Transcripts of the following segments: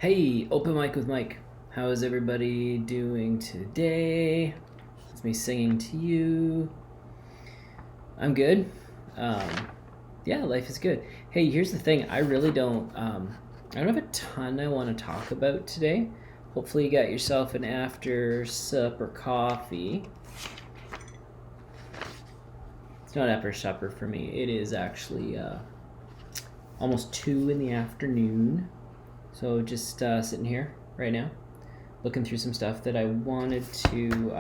Hey, open mic with Mike. How is everybody doing today? It's me singing to you. I'm good. Um, yeah, life is good. Hey, here's the thing. I really don't. I don't have a ton I want to talk about today. Hopefully, you got yourself an after supper coffee. It's not after supper for me. It is actually almost 2 in the afternoon. So just sitting here right now, looking through some stuff that I wanted to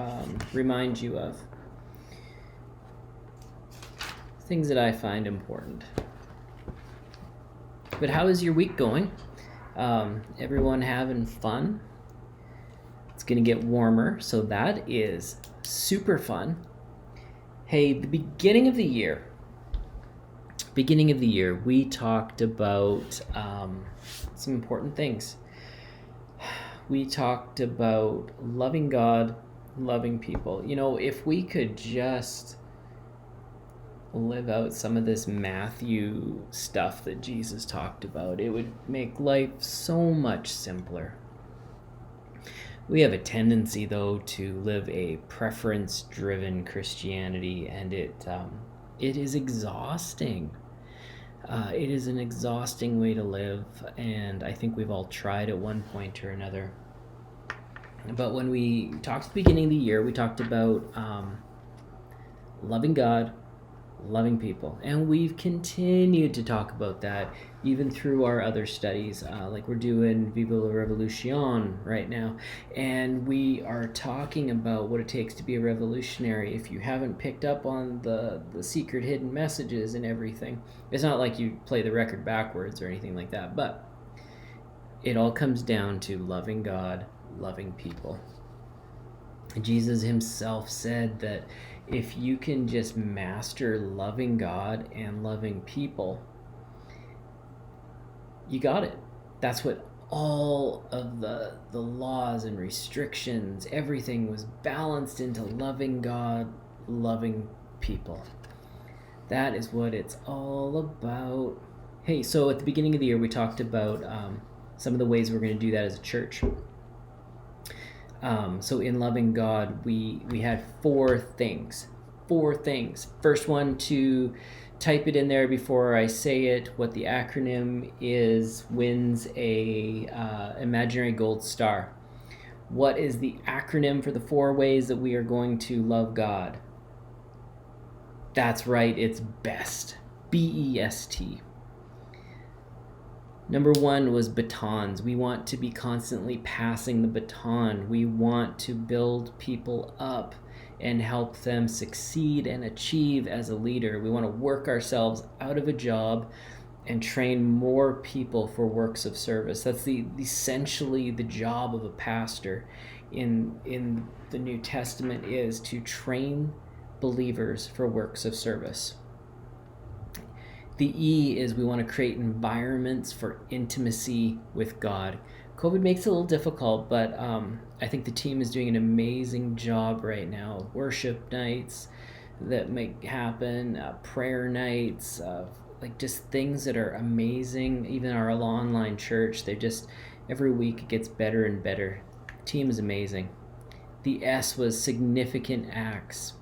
remind you of. Things that I find important. But how is your week going? Everyone having fun? It's going to get warmer, so that is super fun. Hey, the beginning of the year, we talked about some important things. We talked about loving God, loving people. You know, if we could just live out some of this Matthew stuff that Jesus talked about, it would make life so much simpler. We have a tendency, though, to live a preference-driven Christianity, and it is exhausting. It is an exhausting way to live, and I think we've all tried at one point or another. But when we talked at the beginning of the year, we talked about loving God, loving people, and we've continued to talk about that even through our other studies, like we're doing Viva la Revolution right now, and we are talking about what it takes to be a revolutionary. If you haven't picked up on the secret hidden messages and everything, it's not like you play the record backwards or anything like that, but it all comes down to loving God, loving people. Jesus himself said that if you can just master loving God and loving people, you got it. That's what all of the laws and restrictions, everything was balanced into loving God, loving people. That is what it's all about. Hey, so at the beginning of the year, we talked about some of the ways we're going to do that as a church. So in loving God, we had 4 things. 4 things. First one, to type it in there before I say it. What the acronym is wins a imaginary gold star. What is the acronym for the 4 ways that we are going to love God? That's right, it's BEST. BEST. Number 1 was batons. We want to be constantly passing the baton. We want to build people up and help them succeed and achieve as a leader. We want to work ourselves out of a job and train more people for works of service. That's essentially the job of a pastor in the New Testament, is to train believers for works of service. The E is we want to create environments for intimacy with God. COVID makes it a little difficult, but I think the team is doing an amazing job right now. Worship nights that make happen, prayer nights, like just things that are amazing. Even our online church, they just, every week it gets better and better. The team is amazing. The S was significant acts.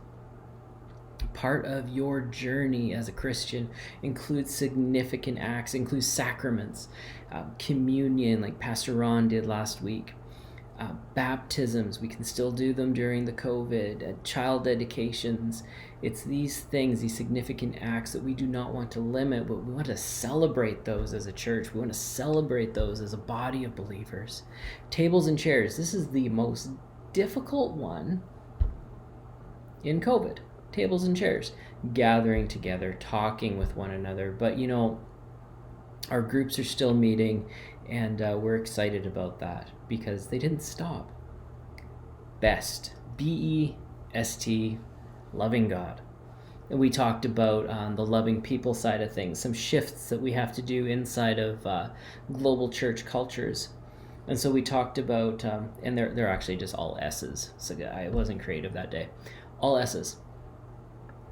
Part of your journey as a Christian includes significant acts, includes sacraments, communion, like Pastor Ron did last week, baptisms, we can still do them during the COVID, child dedications. It's these things, these significant acts that we do not want to limit, but we want to celebrate those as a church. We want to celebrate those as a body of believers. Tables and chairs, this is the most difficult one in COVID. Tables and chairs, gathering together, talking with one another. But you know, our groups are still meeting, and we're excited about that because they didn't stop. BEST, BEST, loving God. And we talked about the loving people side of things, some shifts that we have to do inside of global church cultures. And so we talked about, and they're actually just all S's, so I wasn't creative that day, all S's.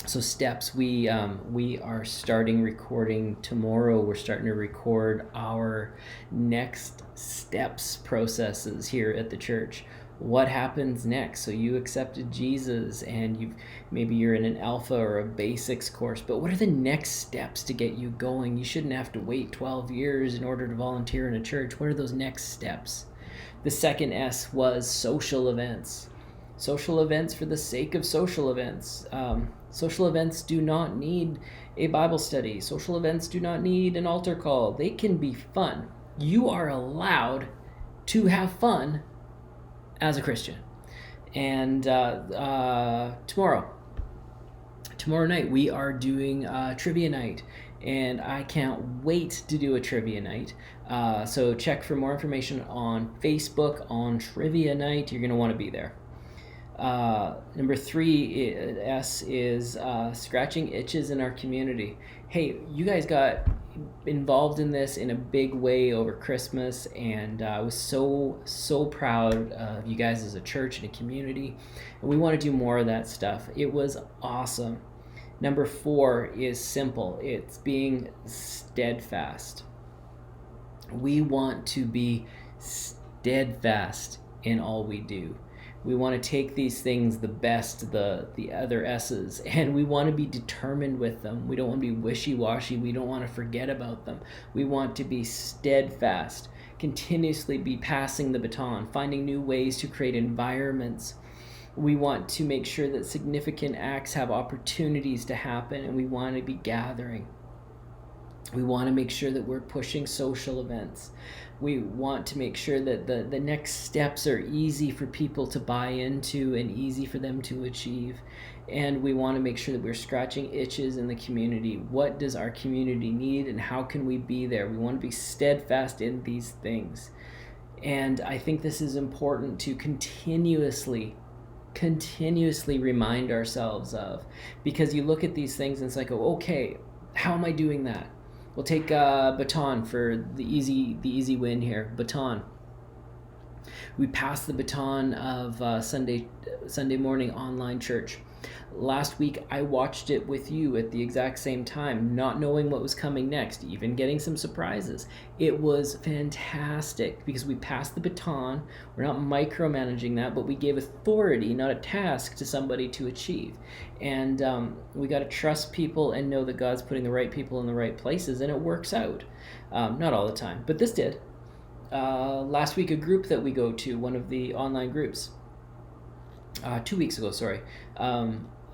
So steps, we are starting recording tomorrow. We're starting to record our next steps processes here at the church. What happens next? So you accepted Jesus, and maybe you're in an alpha or a basics course, but what are the next steps to get you going? You shouldn't have to wait 12 years in order to volunteer in a church. What are those next steps? The second S was social events. Social events for the sake of social events. Social events do not need a Bible study. Social events do not need an altar call. They can be fun. You are allowed to have fun as a Christian. And tomorrow night, we are doing trivia night. And I can't wait to do a trivia night. So check for more information on Facebook on trivia night. You're going to want to be there. Number 3 S is scratching itches in our community. Hey, you guys got involved in this in a big way over Christmas, and I was so proud of you guys as a church and a community, and we want to do more of that stuff. It was awesome. Number 4 is simple. It's being steadfast. We want to be steadfast in all we do. We want to take these things, the best, the other S's, and we want to be determined with them. We don't want to be wishy-washy. We don't want to forget about them. We want to be steadfast, continuously be passing the baton, finding new ways to create environments. We want to make sure that significant acts have opportunities to happen, and we want to be gathering. We want to make sure that we're pushing social events. We want to make sure that the next steps are easy for people to buy into and easy for them to achieve. And we want to make sure that we're scratching itches in the community. What does our community need, and how can we be there? We want to be steadfast in these things. And I think this is important to continuously remind ourselves of, because you look at these things and it's like, oh, okay, how am I doing that? We'll take baton for the easy win here. Baton. We passed the baton of Sunday morning online church. Last week, I watched it with you at the exact same time, not knowing what was coming next, even getting some surprises. It was fantastic because we passed the baton. We're not micromanaging that, but we gave authority, not a task, to somebody to achieve. And we got to trust people and know that God's putting the right people in the right places, and it works out. Not all the time, but this did. Last week, a group that we go to, one of the online groups, 2 weeks ago, sorry,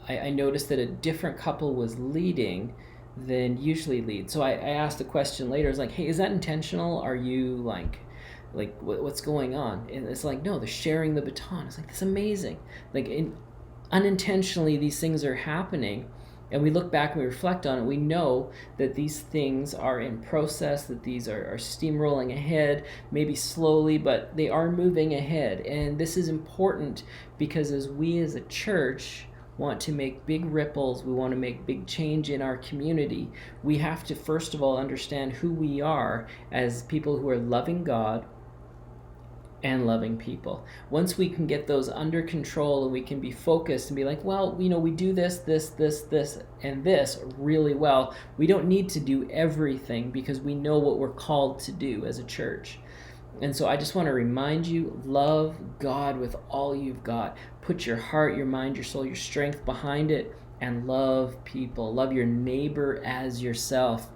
I noticed that a different couple was leading than usually lead. So I asked a question later. I was like, hey, is that intentional? Are you like what's going on? And it's like, no, they're sharing the baton. It's like, that's amazing. Like unintentionally, these things are happening. And we look back and we reflect on it. We know that these things are in process, that these are steamrolling ahead, maybe slowly, but they are moving ahead. And this is important because as we as a church want to make big ripples, we want to make big change in our community, we have to first of all understand who we are as people who are loving God and loving people. Once we can get those under control and we can be focused and be like, well, we do this, and this really well. We don't need to do everything because we know what we're called to do as a church. And so I just want to remind you, love God with all you've got. Put your heart, your mind, your soul, your strength behind it, and love people. Love your neighbor as yourself.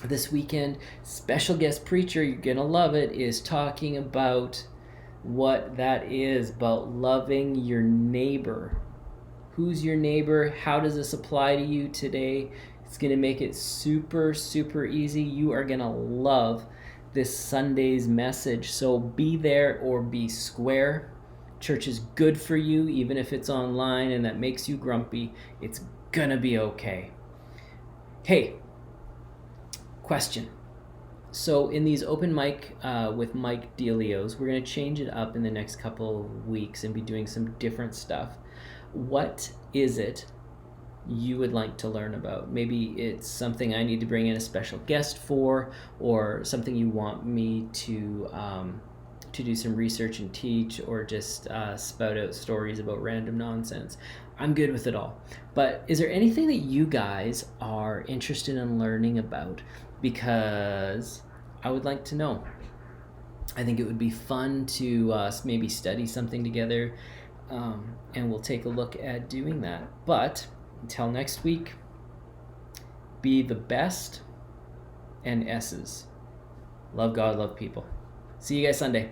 This weekend, special guest preacher, you're going to love it, is talking about what that is, about loving your neighbor. Who's your neighbor? How does this apply to you today? It's going to make it super, super easy. You are going to love this Sunday's message. So be there or be square. Church is good for you, even if it's online and that makes you grumpy. It's going to be okay. Hey, question. So in these open mic with Mike Delios, we're going to change it up in the next couple of weeks and be doing some different stuff. What is it you would like to learn about? Maybe it's something I need to bring in a special guest for, or something you want me to to do some research and teach, or just spout out stories about random nonsense. I'm good with it all. But is there anything that you guys are interested in learning about? Because I would like to know. I think it would be fun to maybe study something together, and we'll take a look at doing that. But until next week, be the best and S's. Love God, love people. See you guys Sunday.